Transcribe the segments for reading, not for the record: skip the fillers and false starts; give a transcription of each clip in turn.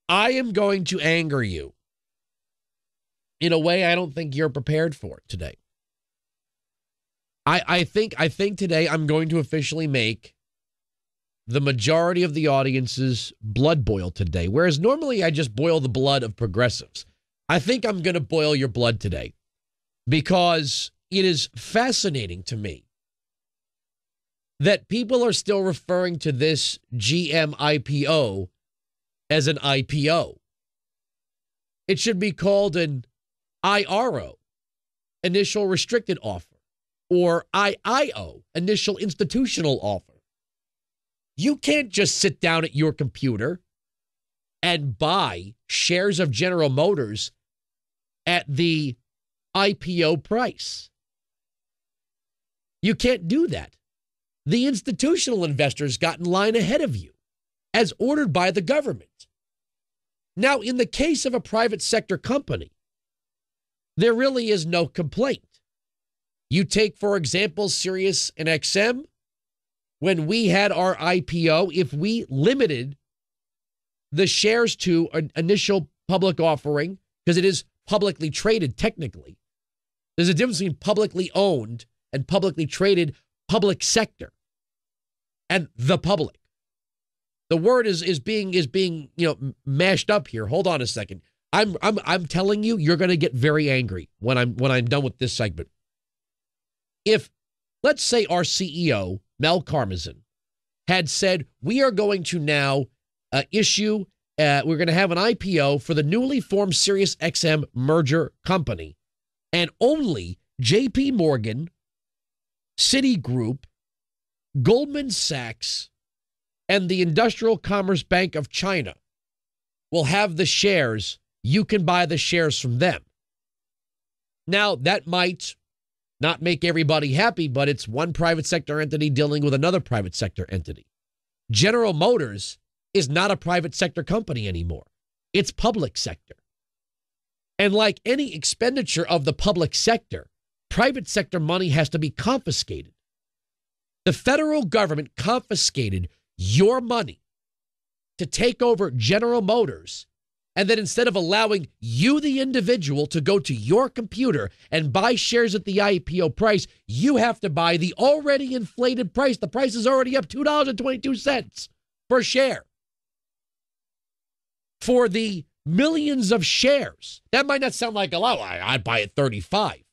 I am going to anger you in a way I don't think you're prepared for today. I think today I'm going to officially make the majority of the audience's blood boil today, whereas normally I just boil the blood of progressives. I think I'm going to boil your blood today because it is fascinating to me that people are still referring to this GM IPO as an IPO. It should be called an IRO, initial restricted offer, or IIO, initial institutional offer. You can't just sit down at your computer and buy shares of General Motors at the IPO price. You can't do that. The institutional investors got in line ahead of you, as ordered by the government. Now, in the case of a private sector company, there really is no complaint. You take, for example, Sirius and XM. When we had our IPO, if we limited the shares to an initial public offering, because it is publicly traded technically, there's a difference between publicly owned and publicly traded public sector and the public. The word is being mashed up here. Hold on a second. I'm telling you, you're going to get very angry when I'm done with this segment. If, let's say, our CEO, Mel Karmazin, had said, we are going to now we're going to have an IPO for the newly formed Sirius XM merger company, and only J.P. Morgan, Citigroup, Goldman Sachs, and the Industrial Commerce Bank of China will have the shares. You can buy the shares from them. Now, that might not make everybody happy, but it's one private sector entity dealing with another private sector entity. General Motors is not a private sector company anymore. It's public sector. And like any expenditure of the public sector, private sector money has to be confiscated. The federal government confiscated your money to take over General Motors, and then instead of allowing you, the individual, to go to your computer and buy shares at the IPO price, you have to buy the already inflated price. The price is already up $2.22 per share. For the millions of shares. That might not sound like a lot. I'd buy at 35.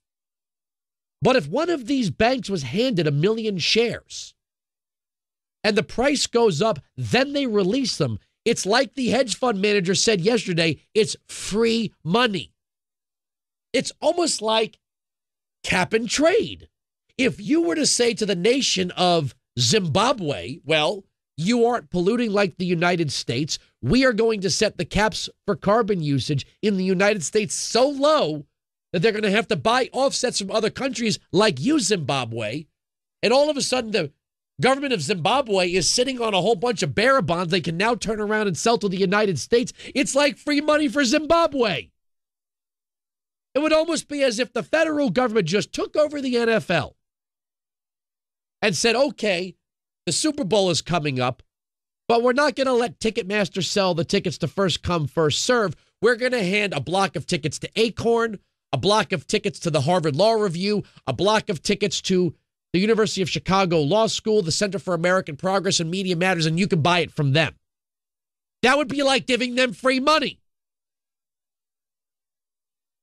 But if one of these banks was handed 1 million shares and the price goes up, then they release them. It's like the hedge fund manager said yesterday, it's free money. It's almost like cap and trade. If you were to say to the nation of Zimbabwe, well, you aren't polluting like the United States. We are going to set the caps for carbon usage in the United States so low that they're going to have to buy offsets from other countries like you, Zimbabwe. And all of a sudden, the government of Zimbabwe is sitting on a whole bunch of bearer bonds they can now turn around and sell to the United States. It's like free money for Zimbabwe. It would almost be as if the federal government just took over the NFL and said, okay, the Super Bowl is coming up, but we're not going to let Ticketmaster sell the tickets to first come, first serve. We're going to hand a block of tickets to Acorn, a block of tickets to the Harvard Law Review, a block of tickets to the University of Chicago Law School, the Center for American Progress and Media Matters, and you can buy it from them. That would be like giving them free money.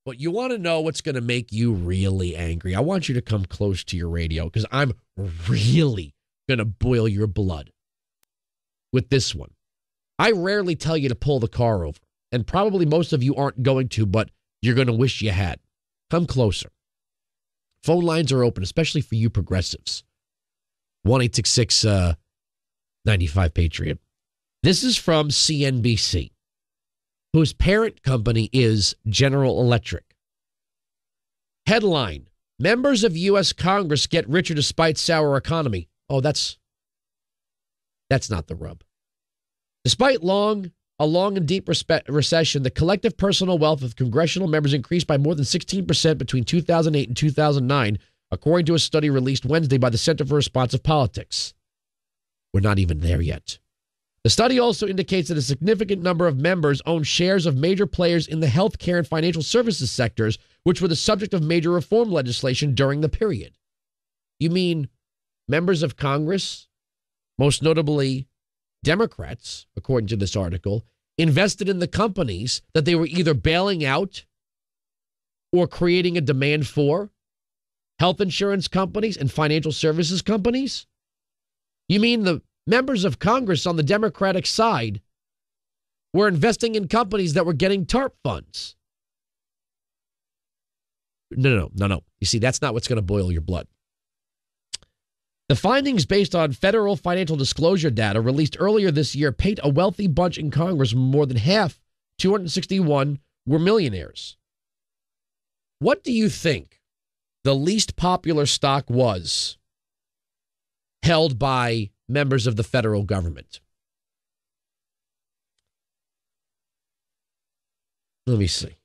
But you want to know what's going to make you really angry? I want you to come close to your radio because I'm really going to boil your blood with this one. I rarely tell you to pull the car over, and probably most of you aren't going to, but you're going to wish you had. Come closer. Phone lines are open, especially for you progressives. 1-866-95-PATRIOT. This is from CNBC, whose parent company is General Electric. Headline, members of U.S. Congress get richer despite sour economy. Oh, that's not the rub. Despite a long and deep recession, the collective personal wealth of congressional members increased by more than 16% between 2008 and 2009, according to a study released Wednesday by the Center for Responsive Politics. We're not even there yet. The study also indicates that a significant number of members own shares of major players in the healthcare and financial services sectors, which were the subject of major reform legislation during the period. You mean members of Congress, most notably Democrats, according to this article, invested in the companies that they were either bailing out or creating a demand for? Health insurance companies and financial services companies? You mean the members of Congress on the Democratic side were investing in companies that were getting TARP funds? No. You see, that's not what's going to boil your blood. The findings based on federal financial disclosure data released earlier this year paint a wealthy bunch in Congress. More than half, 261, were millionaires. What do you think the least popular stock was held by members of the federal government? Let me see.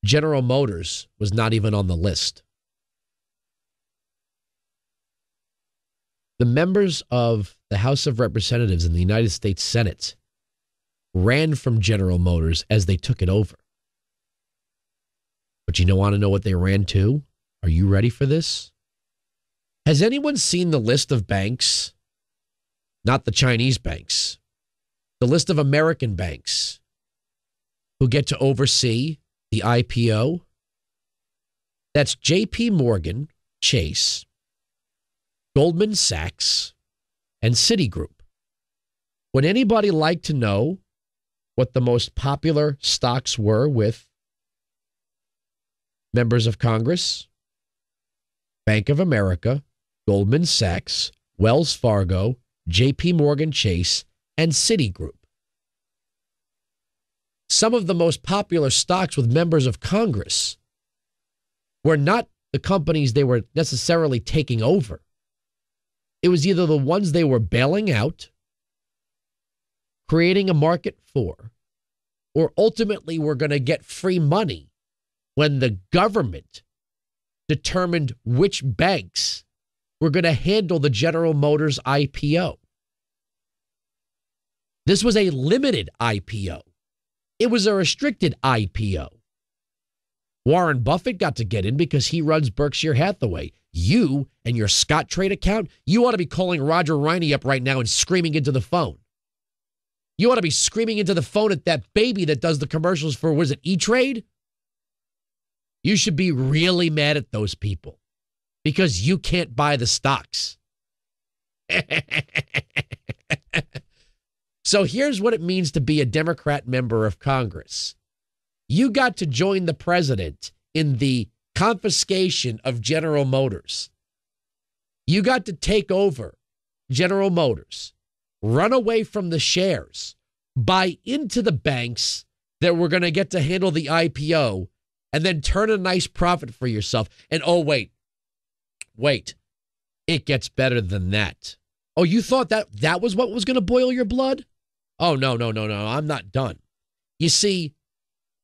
General Motors was not even on the list. The members of the House of Representatives in the United States Senate ran from General Motors as they took it over. But you want to know what they ran to? Are you ready for this? Has anyone seen the list of banks? Not the Chinese banks. The list of American banks who get to oversee the IPO? That's J.P. Morgan, Chase, Goldman Sachs, and Citigroup. Would anybody like to know what the most popular stocks were with members of Congress? Bank of America, Goldman Sachs, Wells Fargo, J.P. Morgan Chase, and Citigroup. Some of the most popular stocks with members of Congress were not the companies they were necessarily taking over. It was either the ones they were bailing out, creating a market for, or ultimately were going to get free money when the government determined which banks were going to handle the General Motors IPO. This was a limited IPO. It was a restricted IPO. Warren Buffett got to get in because he runs Berkshire Hathaway. You and your Scottrade account, you ought to be calling Roger Riney up right now and screaming into the phone. You ought to be screaming into the phone at that baby that does the commercials for, was it E-Trade? You should be really mad at those people because you can't buy the stocks. So here's what it means to be a Democrat member of Congress. You got to join the president in the confiscation of General Motors. You got to take over General Motors, run away from the shares, buy into the banks that were going to get to handle the IPO, and then turn a nice profit for yourself. And oh, wait, it gets better than that. Oh, you thought that was what was going to boil your blood? Oh, no, I'm not done. You see,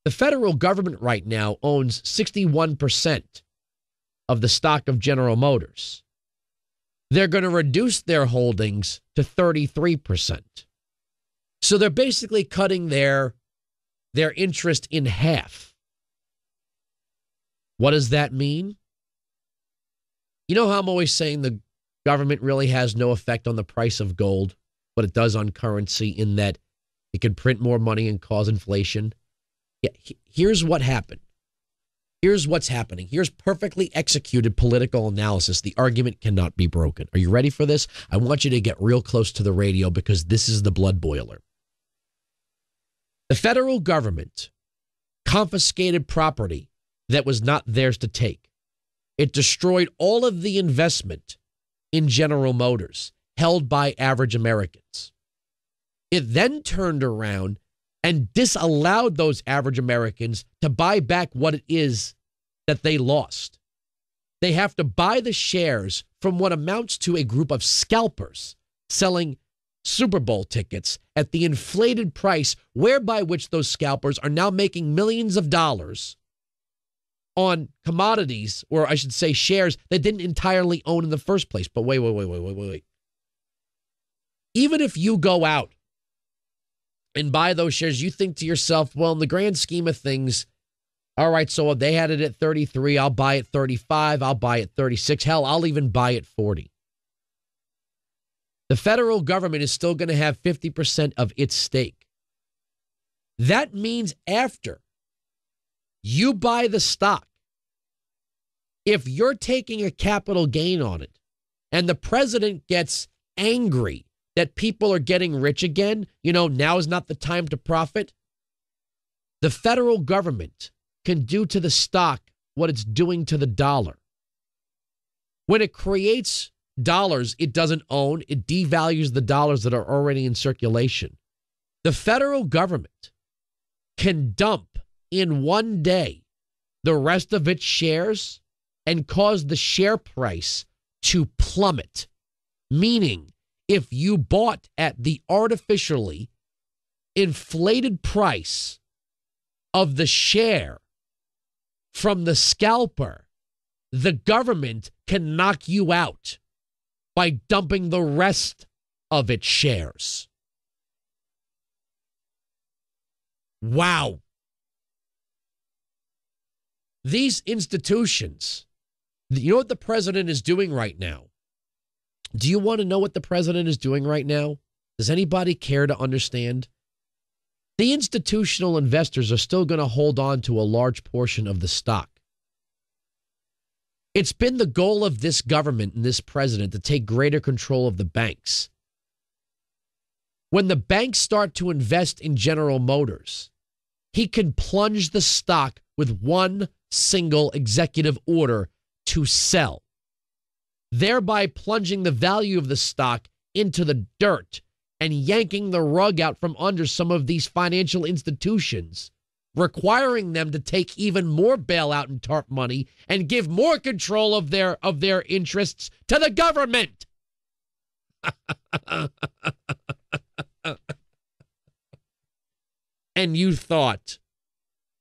the federal government right now owns 61% of the stock of General Motors. They're going to reduce their holdings to 33%. So they're basically cutting their interest in half. What does that mean? You know how I'm always saying the government really has no effect on the price of gold, but it does on currency in that it can print more money and cause inflation? Yeah, here's what happened. Here's what's happening. Here's perfectly executed political analysis. The argument cannot be broken. Are you ready for this? I want you to get real close to the radio because this is the blood boiler. The federal government confiscated property that was not theirs to take. It destroyed all of the investment in General Motors held by average Americans. It then turned around and disallowed those average Americans to buy back what it is that they lost. They have to buy the shares from what amounts to a group of scalpers selling Super Bowl tickets at the inflated price, whereby which those scalpers are now making millions of dollars on commodities, or I should say shares, they didn't entirely own in the first place. But wait. Even if you go out and buy those shares, you think to yourself, well, in the grand scheme of things, all right, so they had it at 33, I'll buy it 35, I'll buy it 36. Hell, I'll even buy it 40. The federal government is still going to have 50% of its stake. That means after you buy the stock, if you're taking a capital gain on it and the president gets angry that people are getting rich again, now is not the time to profit, the federal government can do to the stock what it's doing to the dollar. When it creates dollars it doesn't own, it devalues the dollars that are already in circulation. The federal government can dump in one day the rest of its shares and cause the share price to plummet. Meaning, if you bought at the artificially inflated price of the share from the scalper, the government can knock you out by dumping the rest of its shares. Wow. These institutions, you know what the president is doing right now? Do you want to know what the president is doing right now? Does anybody care to understand? The institutional investors are still going to hold on to a large portion of the stock. It's been the goal of this government and this president to take greater control of the banks. When the banks start to invest in General Motors, he can plunge the stock with one single executive order to sell, thereby plunging the value of the stock into the dirt and yanking the rug out from under some of these financial institutions, requiring them to take even more bailout and TARP money and give more control of their interests to the government. And you thought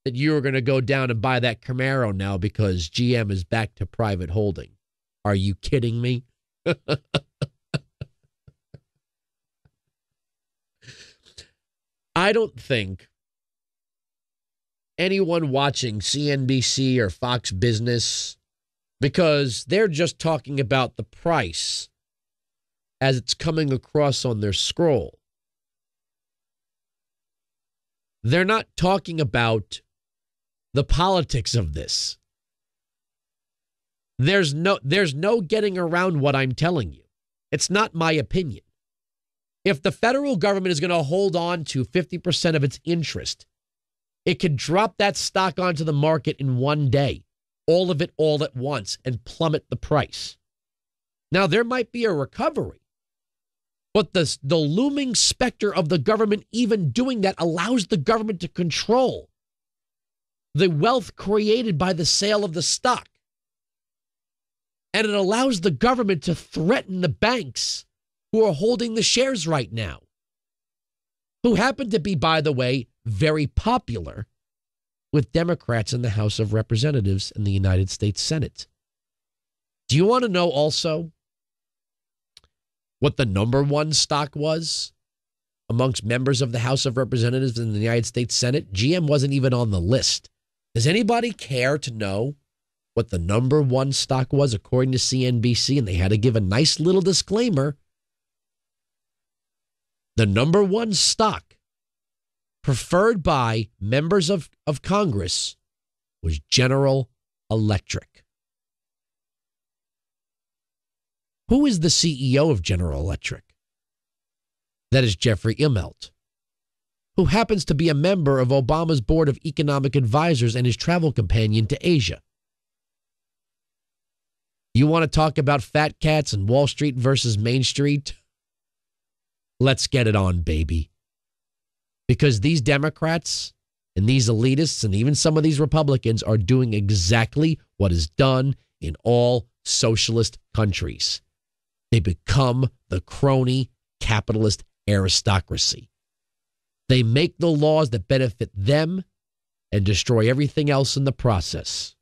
that you were going to go down and buy that Camaro now because GM is back to private holding. Are you kidding me? I don't think anyone watching CNBC or Fox Business, because they're just talking about the price as it's coming across on their scroll. They're not talking about the politics of this. There's no getting around what I'm telling you. It's not my opinion. If the federal government is going to hold on to 50% of its interest, it could drop that stock onto the market in one day, all of it all at once, and plummet the price. Now, there might be a recovery, but the looming specter of the government even doing that allows the government to control the wealth created by the sale of the stock. And it allows the government to threaten the banks who are holding the shares right now, who happen to be, by the way, very popular with Democrats in the House of Representatives and the United States Senate. Do you want to know also what the number one stock was amongst members of the House of Representatives and the United States Senate? GM wasn't even on the list. Does anybody care to know what the number one stock was according to CNBC? And they had to give a nice little disclaimer. The number one stock preferred by members of Congress was General Electric. Who is the CEO of General Electric? That is Jeffrey Immelt, who happens to be a member of Obama's Board of Economic Advisors and his travel companion to Asia. You want to talk about fat cats and Wall Street versus Main Street? Let's get it on, baby. Because these Democrats and these elitists and even some of these Republicans are doing exactly what is done in all socialist countries. They become the crony capitalist aristocracy. They make the laws that benefit them and destroy everything else in the process.